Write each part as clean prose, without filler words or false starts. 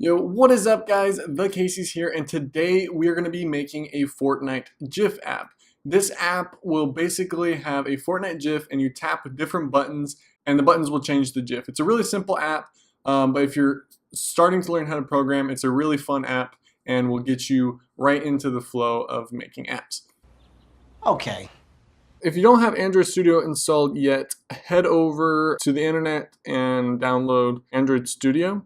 Yo, what is up guys? The Casey's here, and today we are going to be making a Fortnite GIF app. This app will basically have a Fortnite GIF and you tap different buttons and the buttons will change the GIF. It's a really simple app, but if you're starting to learn how to program, it's a really fun app and will get you right into the flow of making apps. Okay. If you don't have Android Studio installed yet, head over to the internet and download Android Studio.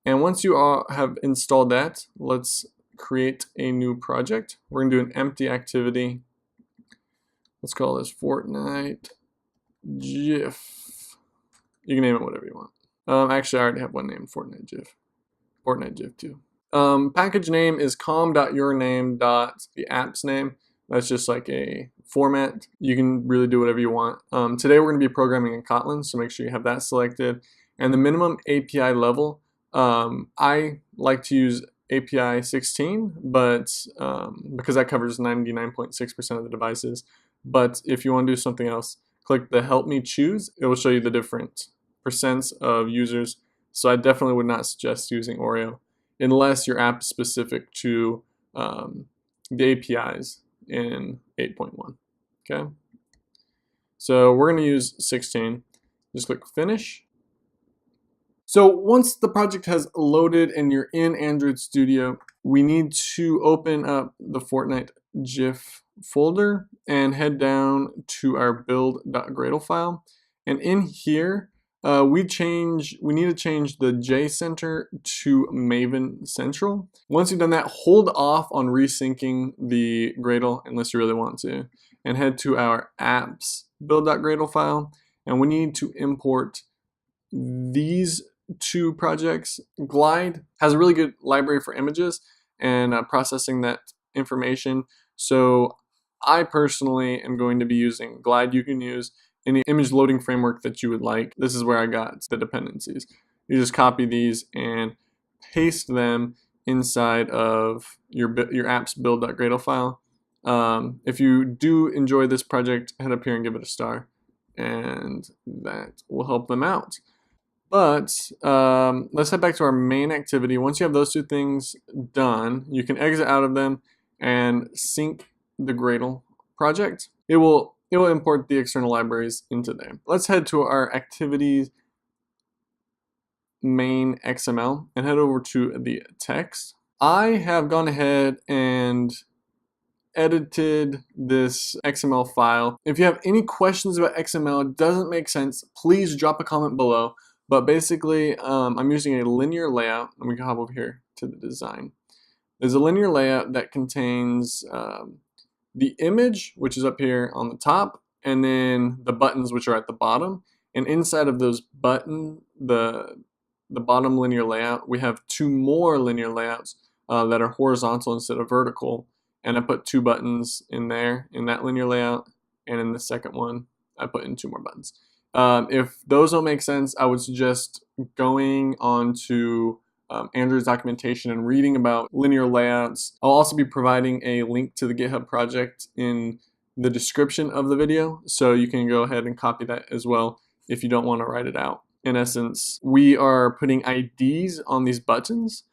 And once you all have installed that, let's create a new project. We're going to do an empty activity. Let's call this Fortnite GIF. You can name it whatever you want. Actually, I already have one name, Fortnite GIF. Fortnite GIF 2. Package name is com.yourname.the app's name. That's just like a format. You can really do whatever you want. Today we're going to be programming in Kotlin, so make sure you have that selected. And the minimum API level, I like to use API 16, but because that covers 99.6% of the devices. But if you want to do something else, click the help me choose. It will show you the different percents of users. So I definitely would not suggest using Oreo unless your app is specific to the APIs in 8.1. Okay, so we're going to use 16. Just click finish. So once the project has loaded and you're in Android Studio, we need to open up the Fortnite GIF folder and head down to our build.gradle file. And in here, we need to change the J center to Maven Central. Once you've done that, hold off on resyncing the Gradle unless you really want to, and head to our apps build.gradle file. And we need to import these two projects. Glide has a really good library for images and processing that information. So I personally am going to be using Glide. You can use any image loading framework that you would like. This is where I got the dependencies. You just copy these and paste them inside of your app's build.gradle file. If you do enjoy this project, head up here and give it a star, and that will help them out. But let's head back to our main activity. Once you have those two things done, you can exit out of them and sync the Gradle project. It will import the external libraries into there. Let's head to our activities main XML and head over to the text. I have gone ahead and edited this XML file. If you have any questions about XML, it doesn't make sense, please drop a comment below. But basically, I'm using a linear layout, and we can hop over here to the design. There's a linear layout that contains the image, which is up here on the top, and then the buttons, which are at the bottom. And inside of those buttons, the bottom linear layout, we have two more linear layouts that are horizontal instead of vertical. And I put two buttons in there in that linear layout, and in the second one, I put in two more buttons. If those don't make sense, I would suggest going on to Android's documentation and reading about linear layouts. I'll also be providing a link to the GitHub project in the description of the video, so you can go ahead and copy that as well if you don't want to write it out. In essence, we are putting IDs on these buttons,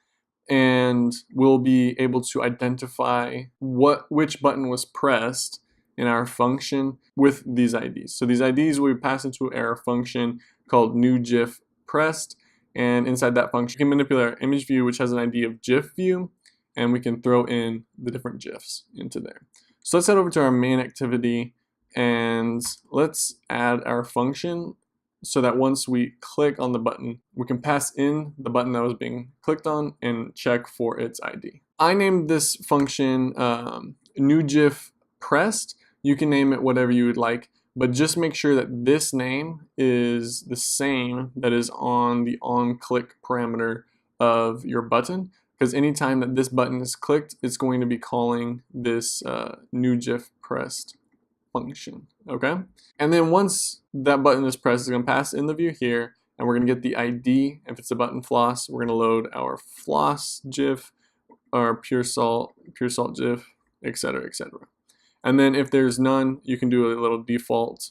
and we'll be able to identify which button was pressed in our function with these IDs. So these IDs will be passed into our function called new GIF pressed, and inside that function we can manipulate our image view, which has an ID of GIF view, and we can throw in the different GIFs into there. So let's head over to our main activity and let's add our function so that once we click on the button, we can pass in the button that was being clicked on and check for its ID. I named this function new GIF pressed. You can name it whatever you would like, but just make sure that this name is the same that is on the on-click parameter of your button, because anytime that this button is clicked, it's going to be calling this new GIF pressed function, okay? And then once that button is pressed, it's going to pass in the view here, and we're going to get the ID. If it's a button floss, we're going to load our floss GIF, our pure salt GIF, etc., etc. And then if there's none, you can do a little default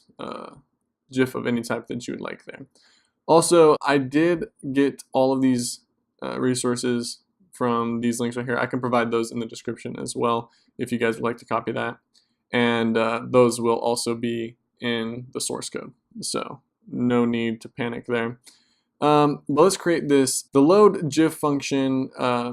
GIF of any type that you would like there. Also, I did get all of these resources from these links right here. I can provide those in the description as well if you guys would like to copy that. And those will also be in the source code. So no need to panic there. But let's create this. The load GIF function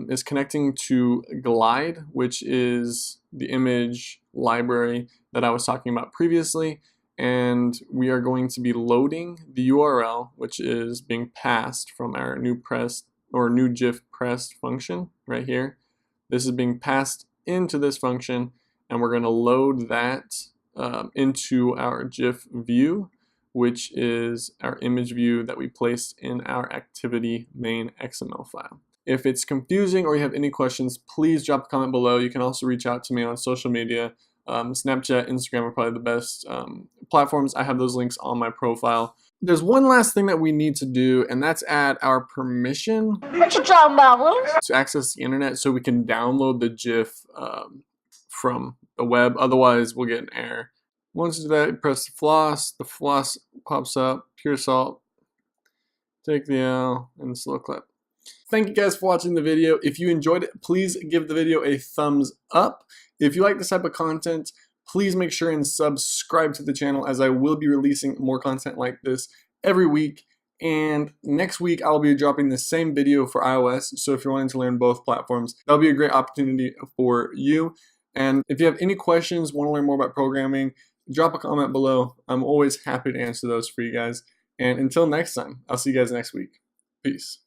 is connecting to Glide, which is the image library that I was talking about previously. And we are going to be loading the URL, which is being passed from our new pressed or new GIF pressed function right here. This is being passed into this function, and we're going to load that into our GIF view, which is our image view that we placed in our activity main XML file. If it's confusing or you have any questions, please drop a comment below. You can also reach out to me on social media. Snapchat, Instagram are probably the best platforms. I have those links on my profile. There's one last thing that we need to do, and that's add our permission What you talking about, Willis? to access the internet so we can download the GIF from the web. Otherwise, we'll get an error. Once you do that, you press the floss pops up, pure salt, take the L, and slow clip. Thank you guys for watching the video. If you enjoyed it, please give the video a thumbs up. If you like this type of content, please make sure and subscribe to the channel, as I will be releasing more content like this every week. And next week, I'll be dropping the same video for iOS. So if you're wanting to learn both platforms, that'll be a great opportunity for you. And if you have any questions, want to learn more about programming, drop a comment below. I'm always happy to answer those for you guys. And until next time, I'll see you guys next week. Peace.